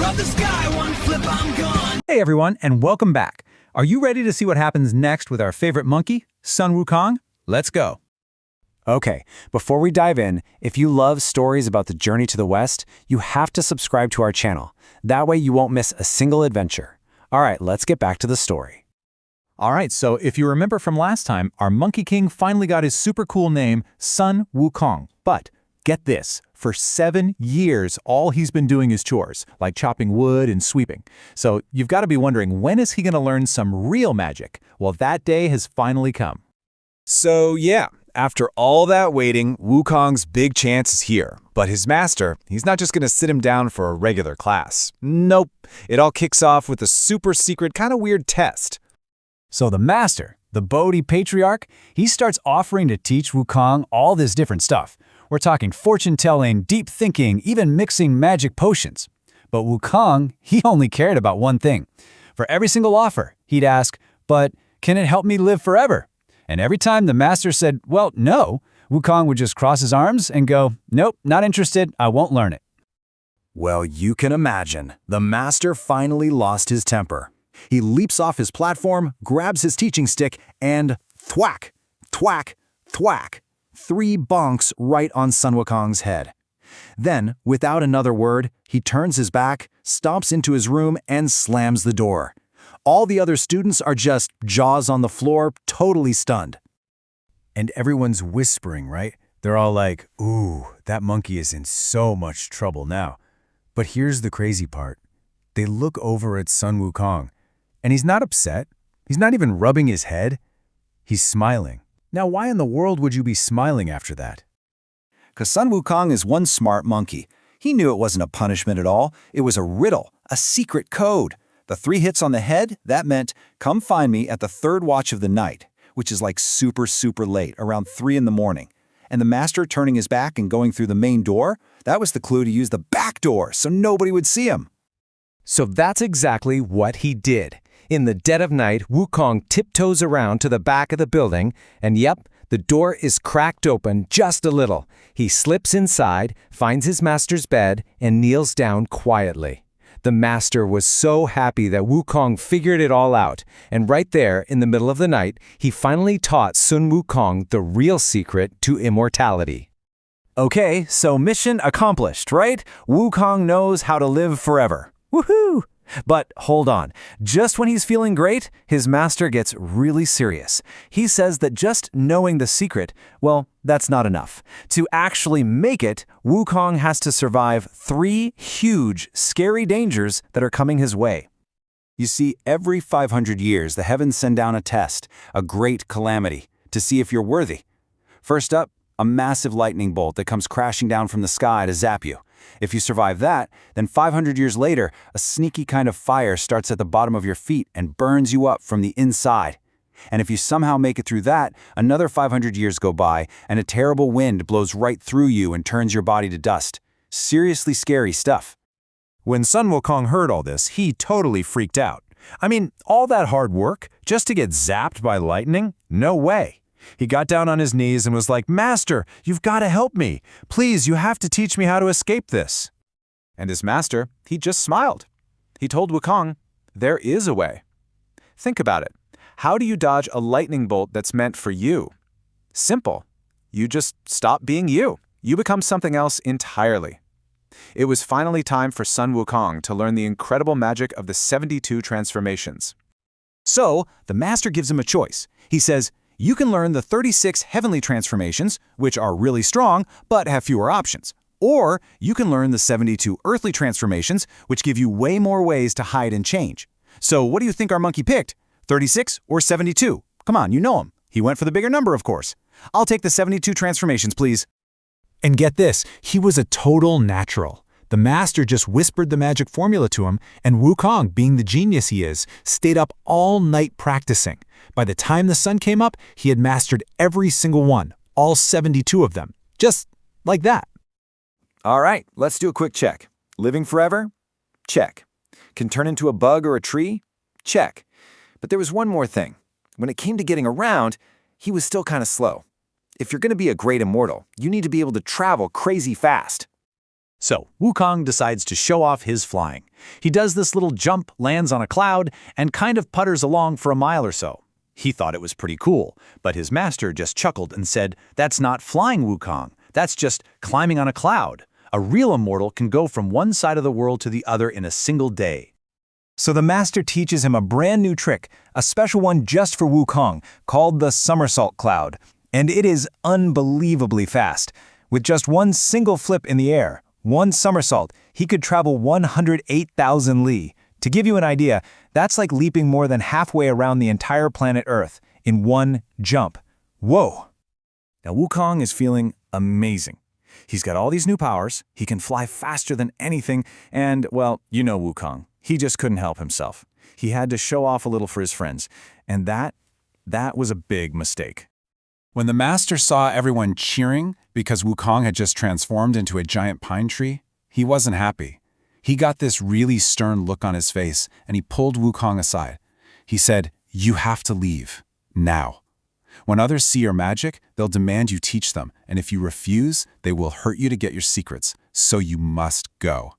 Rub the sky, one flip, I'm gone. Hey everyone, and welcome back. Are you ready to see what happens next with our favorite monkey, Sun Wukong? Let's go. Okay, before we dive in, if you love stories about the journey to the West, you have to subscribe to our channel. That way you won't miss a single adventure. All right, let's get back to the story. All right, so if you remember from last time, our Monkey King finally got his super cool name, Sun Wukong. But get this, for 7 years, all he's been doing is chores, like chopping wood and sweeping. So you've got to be wondering, when is he going to learn some real magic? Well, that day has finally come. So yeah, after all that waiting, Wukong's big chance is here. But his master, he's not just going to sit him down for a regular class. Nope, it all kicks off with a super secret, kind of weird test. So the master, the Bodhi Patriarch, he starts offering to teach Wukong all this different stuff. We're talking fortune-telling, deep thinking, even mixing magic potions. But Wukong, he only cared about one thing. For every single offer, he'd ask, "But can it help me live forever?" And every time the master said, "Well, no," Wukong would just cross his arms and go, "Nope, not interested, I won't learn it." Well, you can imagine, the master finally lost his temper. He leaps off his platform, grabs his teaching stick, and thwack, thwack, thwack. 3 bonks right on Sun Wukong's head. Then, without another word, he turns his back, stomps into his room, and slams the door. All the other students are just jaws on the floor, totally stunned. And everyone's whispering, right? They're all like, "Ooh, that monkey is in so much trouble now." But here's the crazy part. They look over at Sun Wukong, and he's not upset. He's not even rubbing his head. He's smiling. Now, why in the world would you be smiling after that? Because Sun Wukong is one smart monkey. He knew it wasn't a punishment at all. It was a riddle, a secret code. The 3 hits on the head, that meant, come find me at the 3rd watch of the night, which is like super, super late, around 3 in the morning. And the master turning his back and going through the main door, that was the clue to use the back door so nobody would see him. So that's exactly what he did. In the dead of night, Wukong tiptoes around to the back of the building, and yep, the door is cracked open just a little. He slips inside, finds his master's bed, and kneels down quietly. The master was so happy that Wukong figured it all out, and right there, in the middle of the night, he finally taught Sun Wukong the real secret to immortality. Okay, so mission accomplished, right? Wukong knows how to live forever. Woohoo! But hold on, just when he's feeling great, his master gets really serious. He says that just knowing the secret, well, that's not enough. To actually make it, Wukong has to survive 3 huge, scary dangers that are coming his way. You see, every 500 years, the heavens send down a test, a great calamity, to see if you're worthy. First up, a massive lightning bolt that comes crashing down from the sky to zap you. If you survive that, then 500 years later, a sneaky kind of fire starts at the bottom of your feet and burns you up from the inside. And if you somehow make it through that, another 500 years go by, and a terrible wind blows right through you and turns your body to dust. Seriously scary stuff. When Sun Wukong heard all this, he totally freaked out. I mean, all that hard work just to get zapped by lightning? No way. He got down on his knees and was like, "Master, you've got to help me. Please, you have to teach me how to escape this." And his master, he just smiled. He told Wukong, there is a way. Think about it. How do you dodge a lightning bolt that's meant for you? Simple. You just stop being you. You become something else entirely. It was finally time for Sun Wukong to learn the incredible magic of the 72 transformations. So, the master gives him a choice. He says, you can learn the 36 heavenly transformations, which are really strong, but have fewer options. Or you can learn the 72 earthly transformations, which give you way more ways to hide and change. So what do you think our monkey picked? 36 or 72? Come on, you know him. He went for the bigger number, of course. I'll take the 72 transformations, please. And get this, he was a total natural. The master just whispered the magic formula to him, and Wukong, being the genius he is, stayed up all night practicing. By the time the sun came up, he had mastered every single one, all 72 of them, just like that. All right, let's do a quick check. Living forever? Check. Can turn into a bug or a tree? Check. But there was one more thing. When it came to getting around, he was still kind of slow. If you're going to be a great immortal, you need to be able to travel crazy fast. So, Wukong decides to show off his flying. He does this little jump, lands on a cloud, and kind of putters along for a mile or so. He thought it was pretty cool, but his master just chuckled and said, "That's not flying, Wukong. That's just climbing on a cloud. A real immortal can go from one side of the world to the other in a single day." So the master teaches him a brand new trick, a special one just for Wukong, called the somersault cloud. And it is unbelievably fast. With just one single flip in the air, one somersault, he could travel 108,000 li. To give you an idea, that's like leaping more than halfway around the entire planet Earth in one jump. Whoa! Now Wukong is feeling amazing. He's got all these new powers, he can fly faster than anything, and, well, you know Wukong. He just couldn't help himself. He had to show off a little for his friends, and that was a big mistake. When the master saw everyone cheering because Wukong had just transformed into a giant pine tree, he wasn't happy. He got this really stern look on his face, and he pulled Wukong aside. He said, "You have to leave. Now. When others see your magic, they'll demand you teach them, and if you refuse, they will hurt you to get your secrets, so you must go.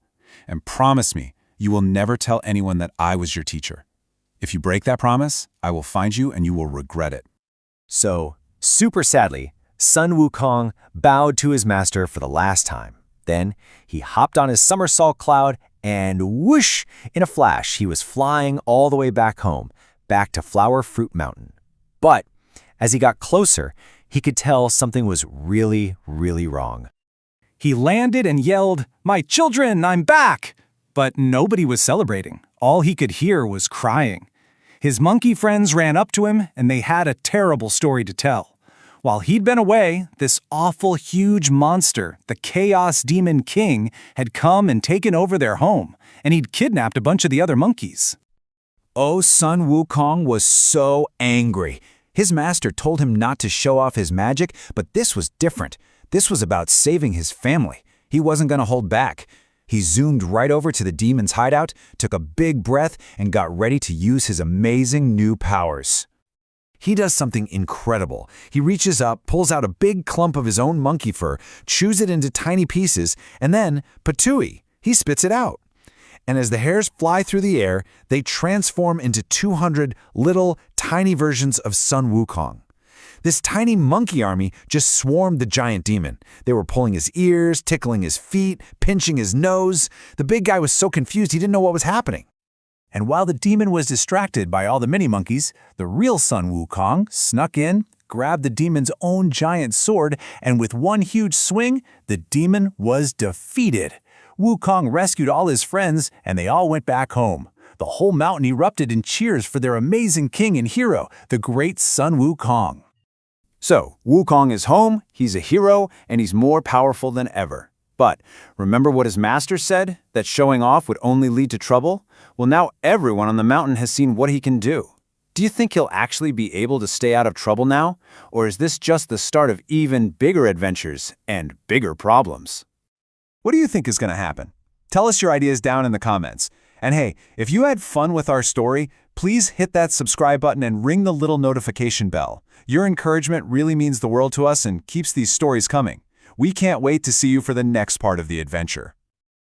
And promise me, you will never tell anyone that I was your teacher. If you break that promise, I will find you and you will regret it." So, super sadly, Sun Wukong bowed to his master for the last time. Then, he hopped on his somersault cloud and whoosh! In a flash, he was flying all the way back home, back to Flower Fruit Mountain. But, as he got closer, he could tell something was really, really wrong. He landed and yelled, "My children, I'm back!" But nobody was celebrating. All he could hear was crying. His monkey friends ran up to him, and they had a terrible story to tell. While he'd been away, this awful huge monster, the Chaos Demon King, had come and taken over their home, and he'd kidnapped a bunch of the other monkeys. Oh, Sun Wukong was so angry. His master told him not to show off his magic, but this was different. This was about saving his family. He wasn't going to hold back. He zoomed right over to the demon's hideout, took a big breath, and got ready to use his amazing new powers. He does something incredible. He reaches up, pulls out a big clump of his own monkey fur, chews it into tiny pieces, and then, patooey, he spits it out. And as the hairs fly through the air, they transform into 200 little, tiny versions of Sun Wukong. This tiny monkey army just swarmed the giant demon. They were pulling his ears, tickling his feet, pinching his nose. The big guy was so confused he didn't know what was happening. And while the demon was distracted by all the mini-monkeys, the real Sun Wukong snuck in, grabbed the demon's own giant sword, and with one huge swing, the demon was defeated. Wukong rescued all his friends, and they all went back home. The whole mountain erupted in cheers for their amazing king and hero, the great Sun Wukong. So, Wukong is home, he's a hero, and he's more powerful than ever. But remember what his master said, that showing off would only lead to trouble? Well, now everyone on the mountain has seen what he can do. Do you think he'll actually be able to stay out of trouble now? Or is this just the start of even bigger adventures and bigger problems? What do you think is going to happen? Tell us your ideas down in the comments. And hey, if you had fun with our story, please hit that subscribe button and ring the little notification bell. Your encouragement really means the world to us and keeps these stories coming. We can't wait to see you for the next part of the adventure.